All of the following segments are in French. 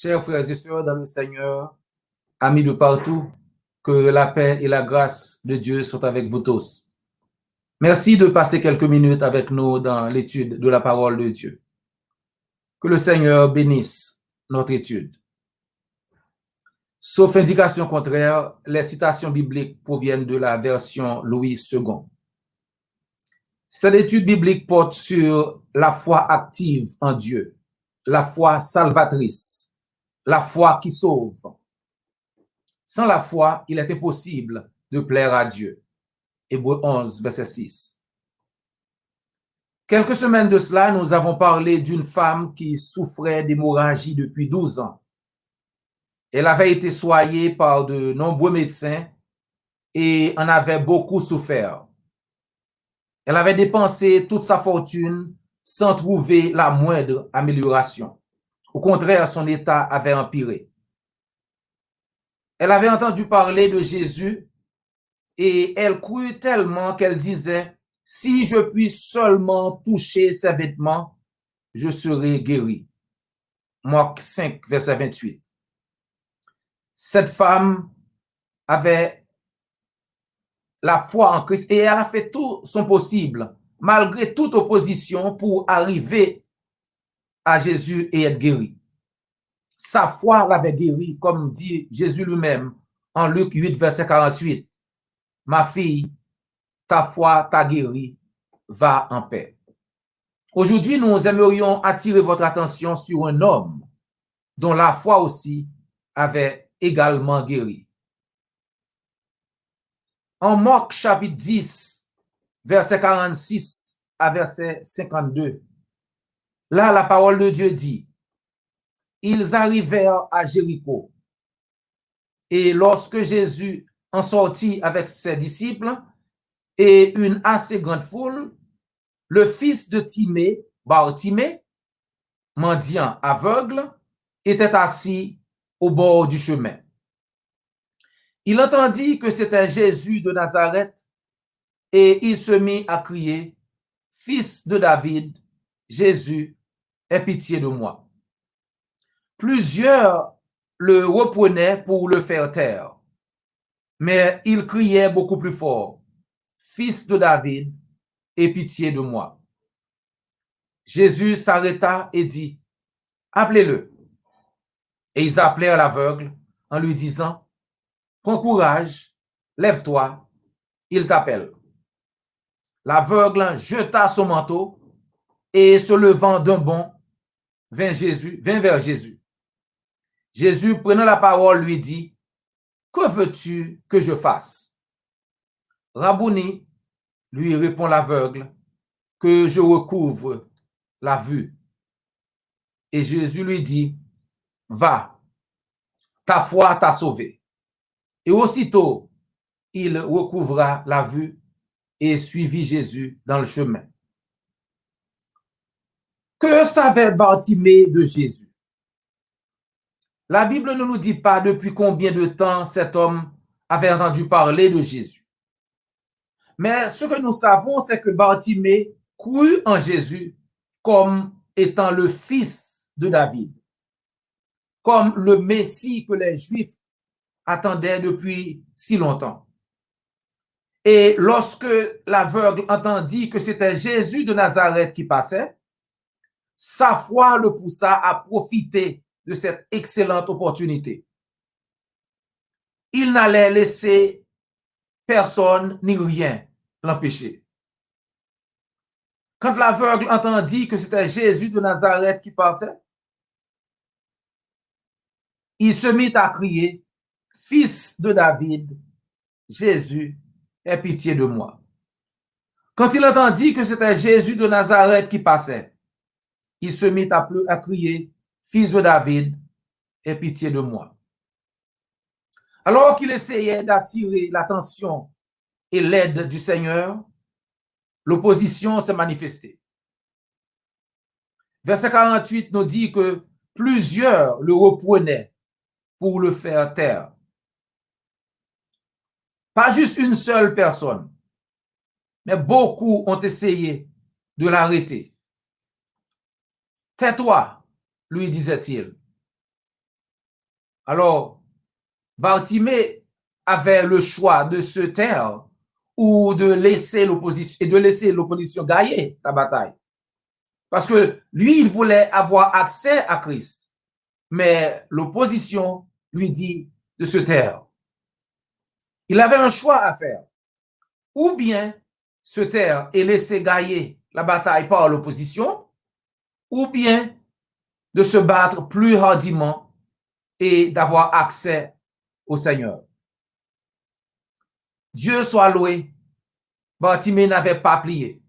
Chers frères et sœurs dans le Seigneur, amis de partout, que la paix et la grâce de Dieu soient avec vous tous. Merci de passer quelques minutes avec nous dans l'étude de la parole de Dieu. Que le Seigneur bénisse notre étude. Sauf indication contraire, les citations bibliques proviennent de la version Louis II. Cette étude biblique porte sur la foi active en Dieu, la foi salvatrice, la foi qui sauve. Sans la foi, il est impossible de plaire à Dieu. Hébreux 11, verset 6. Quelques semaines de cela, nous avons parlé d'une femme qui souffrait d'hémorragie depuis 12 ans. Elle avait été soignée par de nombreux médecins et en avait beaucoup souffert. Elle avait dépensé toute sa fortune sans trouver la moindre amélioration. Au contraire, son état avait empiré. Elle avait entendu parler de Jésus et elle crut tellement qu'elle disait, si je puis seulement toucher ses vêtements, je serai guéri. Marc 5, verset 28. Cette femme avait la foi en Christ et elle a fait tout son possible, malgré toute opposition, pour arriver à Jésus et être guérie. Sa foi l'avait guérie, comme dit Jésus lui-même en Luc 8, verset 48. Ma fille, ta foi t'a guérie, va en paix. Aujourd'hui, nous aimerions attirer votre attention sur un homme dont la foi aussi avait également guéri. En Marc chapitre 10, verset 46 à verset 52, là, la parole de Dieu dit, ils arrivèrent à Jéricho. Et lorsque Jésus en sortit avec ses disciples et une assez grande foule, le fils de Timée, Bartimée, mendiant aveugle, était assis au bord du chemin. Il entendit que c'était Jésus de Nazareth et il se mit à crier, « Fils de David, Jésus, aie pitié de moi. » Plusieurs le reprenaient pour le faire taire, mais il criait beaucoup plus fort, « Fils de David, aie pitié de moi. » Jésus s'arrêta et dit, « Appelez-le. » Et ils appelèrent l'aveugle en lui disant, « Prends courage, lève-toi, il t'appelle. » L'aveugle jeta son manteau et se levant d'un bond, vint vers Jésus. Jésus, prenant la parole, lui dit, « Que veux-tu que je fasse? » Rabouni, lui répond l'aveugle, « Que je recouvre la vue. » Et Jésus lui dit, « Va, ta foi t'a sauvé. » Et aussitôt, il recouvra la vue et suivit Jésus dans le chemin. Que savait Bartimée de Jésus? La Bible ne nous dit pas depuis combien de temps cet homme avait entendu parler de Jésus. Mais ce que nous savons, c'est que Bartimée crut en Jésus comme étant le fils de David, comme le Messie que les Juifs attendaient depuis si longtemps. Et lorsque l'aveugle entendit que c'était Jésus de Nazareth qui passait, sa foi le poussa à profiter de cette excellente opportunité. Il n'allait laisser personne ni rien l'empêcher. Quand l'aveugle entendit que c'était Jésus de Nazareth qui passait, il se mit à crier, « Fils de David, Jésus, aie pitié de moi. » Quand il entendit que c'était Jésus de Nazareth qui passait, il se mit à crier, « Fils de David, aie pitié de moi. » Alors qu'il essayait d'attirer l'attention et l'aide du Seigneur, l'opposition s'est manifestée. Verset 48 nous dit que plusieurs le reprenaient pour le faire taire. Pas juste une seule personne, mais beaucoup ont essayé de l'arrêter. « Tais-toi, lui disait-il. Alors, Bartimée avait le choix de se taire ou de laisser l'opposition gagner la bataille. Parce que lui, il voulait avoir accès à Christ. Mais l'opposition lui dit de se taire. Il avait un choix à faire. Ou bien se taire et laisser gagner la bataille par l'opposition, ou bien de se battre plus hardiment et d'avoir accès au Seigneur. Dieu soit loué, Bartimée n'avait pas plié,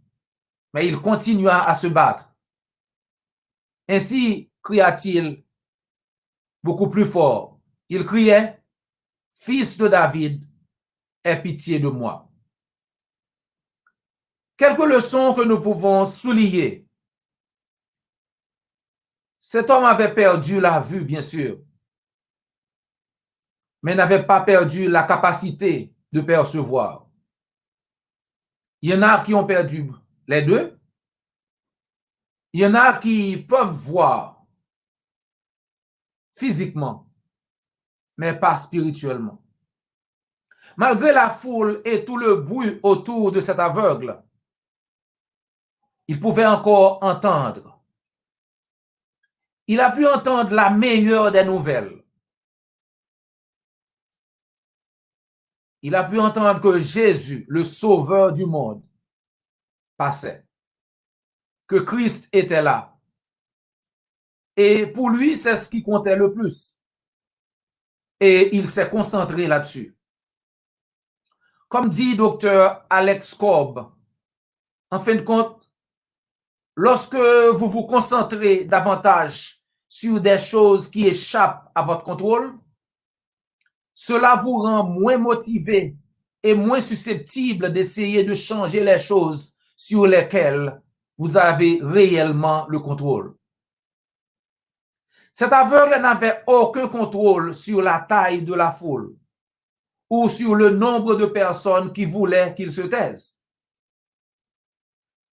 mais il continua à se battre. Ainsi cria-t-il beaucoup plus fort. Il criait, « Fils de David, aie pitié de moi. » Quelques leçons que nous pouvons souligner. Cet homme avait perdu la vue, bien sûr, mais n'avait pas perdu la capacité de percevoir. Il y en a qui ont perdu les deux. Il y en a qui peuvent voir physiquement, mais pas spirituellement. Malgré la foule et tout le bruit autour de cet aveugle, il pouvait encore entendre. Il a pu entendre la meilleure des nouvelles. Il a pu entendre que Jésus, le sauveur du monde, passait. Que Christ était là. Et pour lui, c'est ce qui comptait le plus. Et il s'est concentré là-dessus. Comme dit docteur Alex Korb, en fin de compte, lorsque vous vous concentrez davantage sur des choses qui échappent à votre contrôle, cela vous rend moins motivé et moins susceptible d'essayer de changer les choses sur lesquelles vous avez réellement le contrôle. Cet aveugle n'avait aucun contrôle sur la taille de la foule ou sur le nombre de personnes qui voulaient qu'il se taise.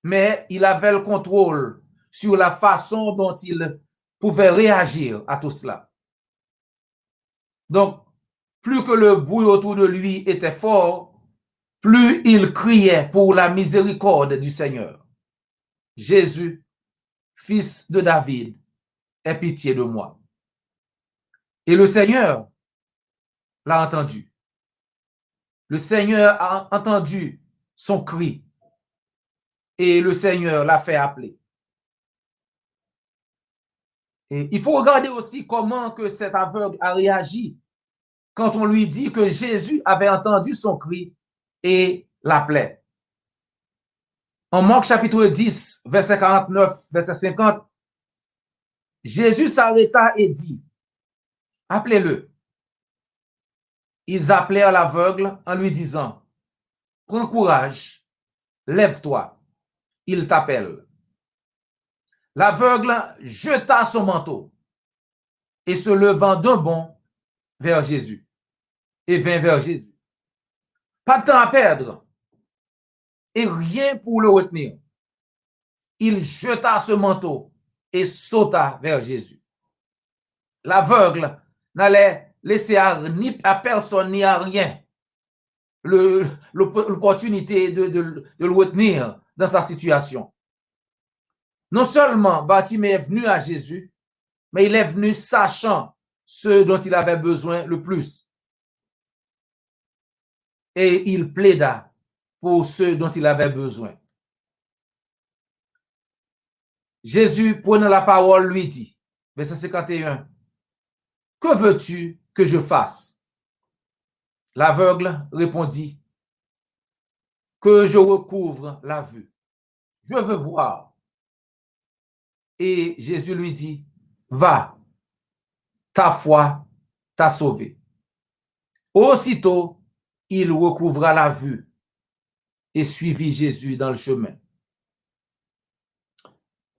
Mais il avait le contrôle sur la façon dont il pouvait réagir à tout cela. Donc, plus que le bruit autour de lui était fort, plus il criait pour la miséricorde du Seigneur. Jésus, fils de David, aie pitié de moi. Et le Seigneur l'a entendu. Le Seigneur a entendu son cri et le Seigneur l'a fait appeler. Et il faut regarder aussi comment que cet aveugle a réagi quand on lui dit que Jésus avait entendu son cri et l'appelait. En Marc chapitre 10, verset 49, verset 50, Jésus s'arrêta et dit, « Appelez-le. » Ils appelèrent l'aveugle en lui disant, « Prends courage, lève-toi, il t'appelle. » L'aveugle jeta son manteau et se levant d'un bond vers Jésus et vint vers Jésus. Pas de temps à perdre et rien pour le retenir. Il jeta ce manteau et sauta vers Jésus. L'aveugle n'allait laisser ni à personne ni à rien l'opportunité de le retenir dans sa situation. Non seulement Bartimée est venu à Jésus, mais il est venu sachant ce dont il avait besoin le plus. Et il plaida pour ceux dont il avait besoin. Jésus, prenant la parole, lui dit, verset 51, « Que veux-tu que je fasse? » L'aveugle répondit, « Que je recouvre la vue. Je veux voir. » Et Jésus lui dit, « Va, ta foi t'a sauvé. » Aussitôt, il recouvra la vue et suivit Jésus dans le chemin.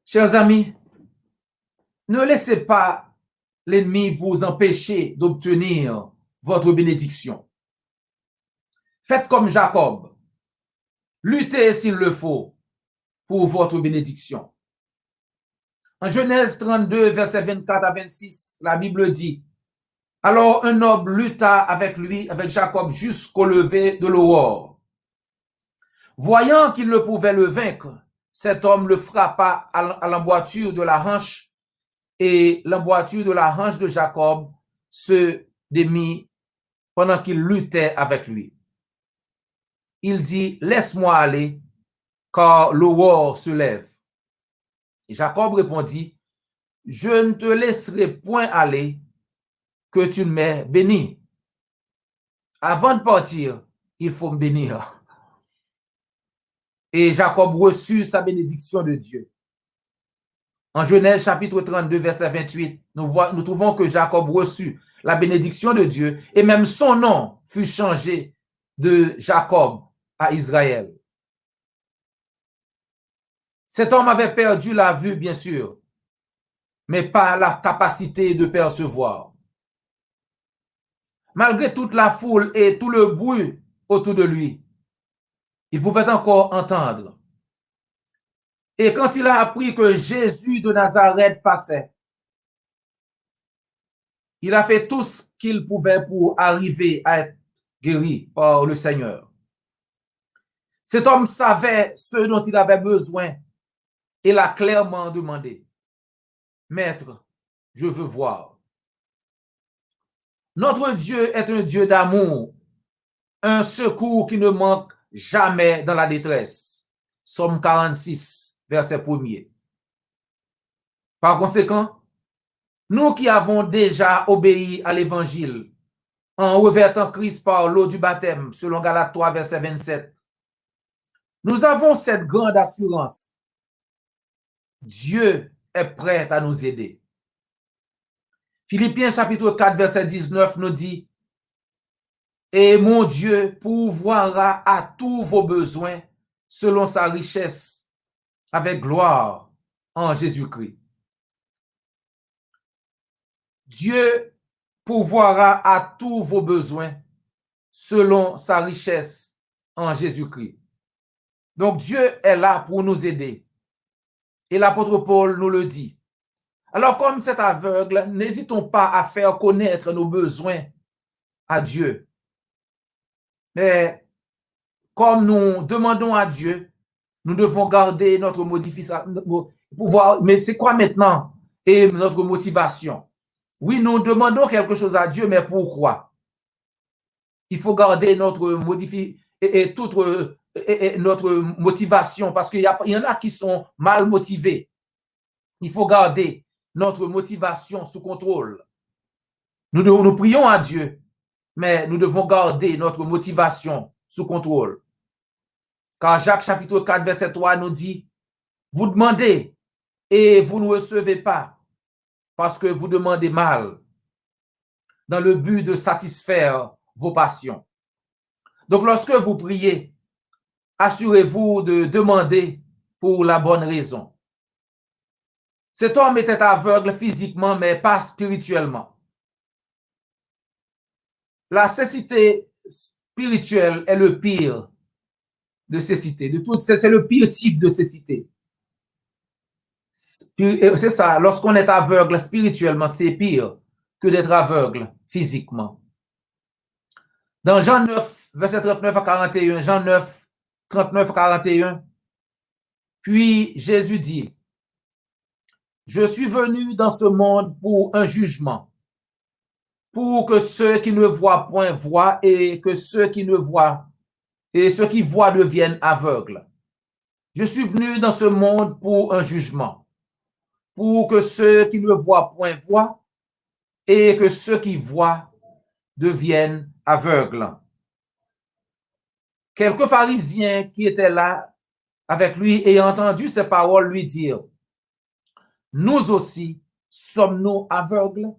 Chers amis, ne laissez pas l'ennemi vous empêcher d'obtenir votre bénédiction. Faites comme Jacob. Luttez s'il le faut pour votre bénédiction. En Genèse 32, versets 24 à 26, la Bible dit, Alors un homme lutta avec lui, avec Jacob, jusqu'au lever de l'aurore. Voyant qu'il ne pouvait le vaincre, cet homme le frappa à l'emboîture de la hanche, et l'emboîture de la hanche de Jacob se démit pendant qu'il luttait avec lui. Il dit, laisse-moi aller, car l'aurore se lève. Et Jacob répondit, je ne te laisserai point aller, que tu m'aies béni. Avant de partir, il faut me bénir. Et Jacob reçut sa bénédiction de Dieu. En Genèse chapitre 32, verset 28, nous trouvons que Jacob reçut la bénédiction de Dieu et même son nom fut changé de Jacob à Israël. Cet homme avait perdu la vue, bien sûr, mais pas la capacité de percevoir. Malgré toute la foule et tout le bruit autour de lui, il pouvait encore entendre. Et quand il a appris que Jésus de Nazareth passait, il a fait tout ce qu'il pouvait pour arriver à être guéri par le Seigneur. Cet homme savait ce dont il avait besoin et l'a clairement demandé. Maître, je veux voir. Notre Dieu est un Dieu d'amour, un secours qui ne manque jamais dans la détresse. Psaume 46, verset 1er. Par conséquent, nous qui avons déjà obéi à l'évangile en revêtant Christ par l'eau du baptême, selon Galates 3, verset 27, nous avons cette grande assurance. Dieu est prêt à nous aider. Philippiens chapitre 4, verset 19 nous dit, et mon Dieu pourvoira à tous vos besoins selon sa richesse avec gloire en Jésus-Christ. Dieu pourvoira à tous vos besoins selon sa richesse en Jésus-Christ. Donc Dieu est là pour nous aider. Et l'apôtre Paul nous le dit. Alors comme cet aveugle, n'hésitons pas à faire connaître nos besoins à Dieu. Mais comme nous demandons à Dieu, nous devons garder notre pouvoir. Mais c'est quoi maintenant? Et notre motivation. Oui, nous demandons quelque chose à Dieu, mais pourquoi? Il faut garder notre notre motivation parce qu'il y en a qui sont mal motivés. Il faut garder notre motivation sous contrôle. Nous prions à Dieu, mais nous devons garder notre motivation sous contrôle. Car Jacques chapitre 4, verset 3 nous dit, vous demandez et vous ne recevez pas parce que vous demandez mal dans le but de satisfaire vos passions. Donc, lorsque vous priez, assurez-vous de demander pour la bonne raison. Cet homme était aveugle physiquement, mais pas spirituellement. La cécité spirituelle est le pire de cécité. C'est le pire type de cécité. C'est ça, lorsqu'on est aveugle spirituellement, c'est pire que d'être aveugle physiquement. Dans Jean 9, verset 39 à 41, Jean 9, 39 à 41, puis Jésus dit, je suis venu dans ce monde pour un jugement, pour que ceux qui ne voient point voient et que ceux qui voient deviennent aveugles. Je suis venu dans ce monde pour un jugement, pour que ceux qui ne voient point voient et que ceux qui voient deviennent aveugles. Quelques pharisiens qui étaient là avec lui ayant entendu ces paroles lui dire, nous aussi sommes-nous aveugles?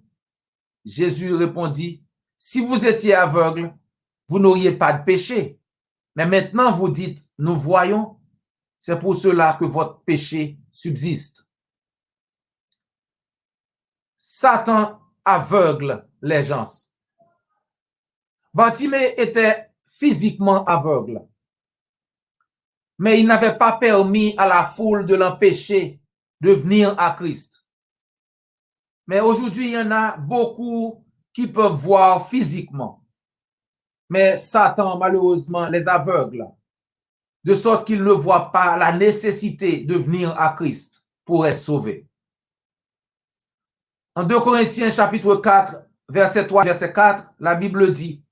Jésus répondit, si vous étiez aveugles, vous n'auriez pas de péché. Mais maintenant vous dites, nous voyons, c'est pour cela que votre péché subsiste. Satan aveugle les gens. Bartimée était physiquement aveugle, mais il n'avait pas permis à la foule de l'empêcher de venir à Christ. Mais aujourd'hui, il y en a beaucoup qui peuvent voir physiquement. Mais Satan, malheureusement, les aveugle, de sorte qu'ils ne voient pas la nécessité de venir à Christ pour être sauvés. En 2 Corinthiens chapitre 4, verset 3, verset 4, la Bible dit,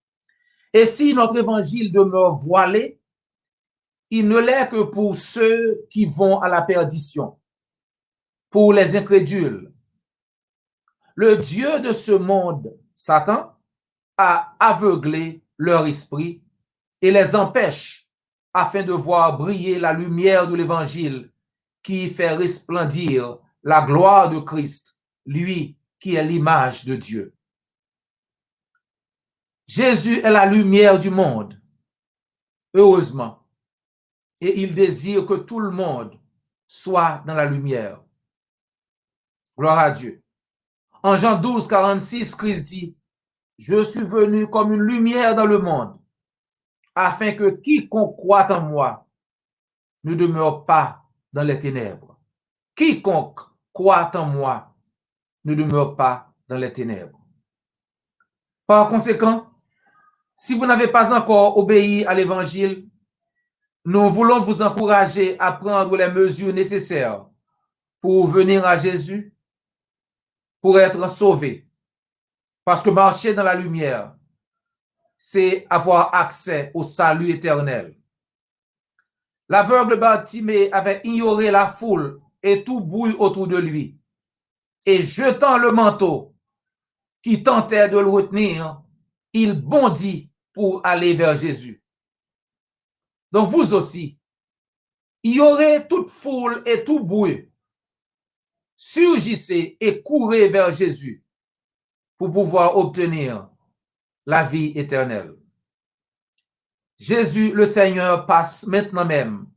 « Et si notre évangile demeure voilé, il ne l'est que pour ceux qui vont à la perdition, pour les incrédules. Le Dieu de ce monde, Satan, a aveuglé leur esprit et les empêche afin de voir briller la lumière de l'évangile qui fait resplendir la gloire de Christ, lui qui est l'image de Dieu. » Jésus est la lumière du monde, heureusement, et il désire que tout le monde soit dans la lumière. Gloire à Dieu. En Jean 12, 46, Christ dit, « Je suis venu comme une lumière dans le monde, afin que quiconque croit en moi ne demeure pas dans les ténèbres. » Quiconque croit en moi ne demeure pas dans les ténèbres. Par conséquent, si vous n'avez pas encore obéi à l'évangile, nous voulons vous encourager à prendre les mesures nécessaires pour venir à Jésus, pour être sauvé. Parce que marcher dans la lumière, c'est avoir accès au salut éternel. L'aveugle Bartimée avait ignoré la foule et tout bruit autour de lui. Et jetant le manteau qui tentait de le retenir, il bondit pour aller vers Jésus. Donc vous aussi, ignorez toute foule et tout bruit. Surgissez et courez vers Jésus pour pouvoir obtenir la vie éternelle. Jésus, le Seigneur, passe maintenant même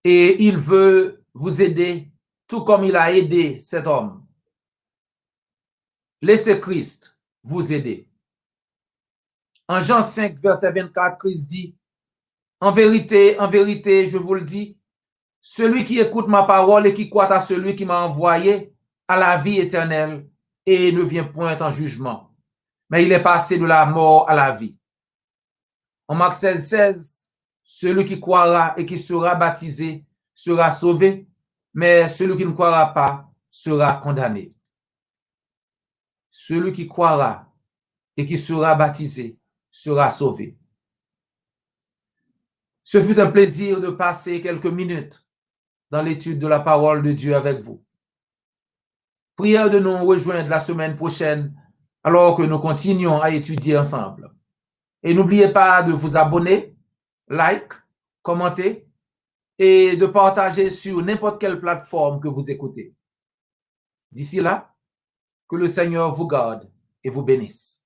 et il veut vous aider tout comme il a aidé cet homme. Laissez Christ vous aider. En Jean 5, verset 24, Christ dit, « En vérité, je vous le dis, celui qui écoute ma parole et qui croit à celui qui m'a envoyé a la vie éternelle et ne vient point en jugement, mais il est passé de la mort à la vie. » En Marc 16, 16, celui qui croira et qui sera baptisé sera sauvé, mais celui qui ne croira pas sera condamné. Celui qui croira et qui sera baptisé sera sauvé. Ce fut un plaisir de passer quelques minutes dans l'étude de la parole de Dieu avec vous. Prière de nous rejoindre la semaine prochaine alors que nous continuons à étudier ensemble. Et n'oubliez pas de vous abonner, like, commenter et de partager sur n'importe quelle plateforme que vous écoutez. D'ici là, que le Seigneur vous garde et vous bénisse.